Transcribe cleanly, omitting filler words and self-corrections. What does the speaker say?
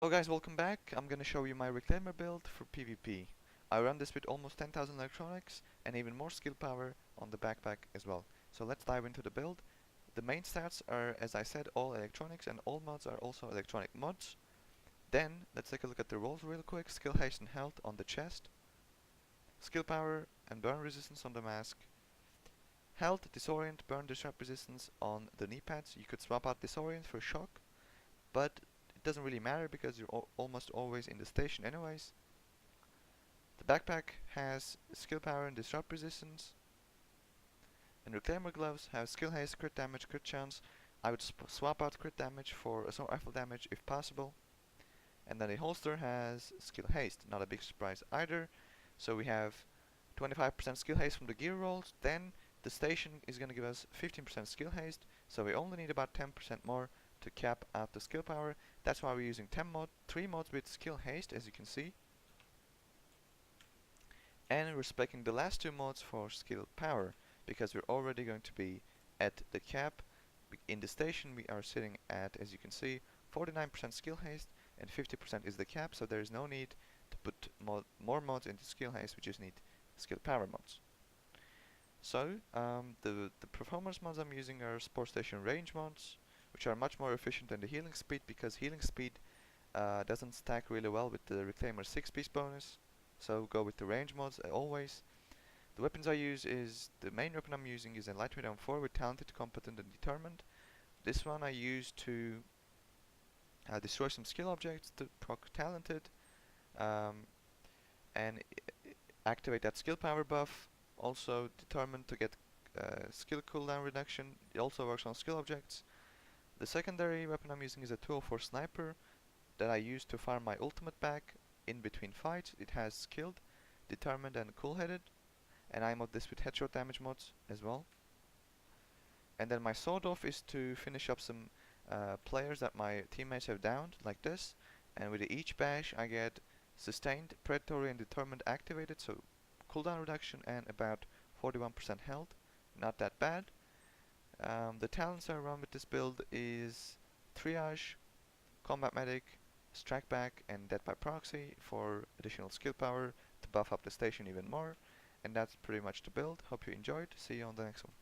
Hello guys, welcome back. I'm gonna show you my Reclaimer build for PvP. I run this with almost 10,000 electronics and even more skill power on the backpack as well. So let's dive into the build. The main stats are, as I said, all electronics, and all mods are also electronic mods. Then, let's take a look at the rolls real quick. Skill haste and health on the chest. Skill power and burn resistance on the mask. Health, disorient, burn, disrupt resistance on the knee pads. You could swap out disorient for shock, but it doesn't really matter because you're almost always in the station anyways. The backpack has skill power and disrupt resistance, and reclaimer gloves have skill haste, crit damage, crit chance. I would swap out crit damage for assault rifle damage if possible. And then the holster has skill haste, not a big surprise either. So we have 25% skill haste from the gear rolls. Then the station is going to give us 15% skill haste, so we only need about 10% more to cap out the skill power. That's why we're using 3 mods with skill haste, as you can see. And we're speccing the last 2 mods for skill power, because we're already going to be at the cap. In the station we are sitting at, as you can see, 49% skill haste and 50% is the cap, so there is no need to put more mods into skill haste, we just need skill power mods. So, the performance mods I'm using are Sport Station range mods, which are much more efficient than the healing speed, because healing speed doesn't stack really well with the Reclaimer 6-piece bonus. So go with the range mods always. The weapons I use is, the main weapon I'm using is a lightweight M4 with talented, competent and determined. This one I use to destroy some skill objects, to proc talented, and activate that skill power buff. Also determined to get skill cooldown reduction. It also works on skill objects. The secondary weapon I'm using is a 204 sniper that I use to farm my ultimate back in between fights. It has skilled, determined and cool-headed, and I mod this with headshot damage mods as well. And then my sword off is to finish up some players that my teammates have downed, like this. And with each bash I get sustained, predatory and determined activated, so cooldown reduction and about 41% health. Not that bad. The talents I run with this build is Triage, Combat Medic, Strike Back and Death by Proxy for additional skill power to buff up the station even more. And that's pretty much the build. Hope you enjoyed. See you on the next one.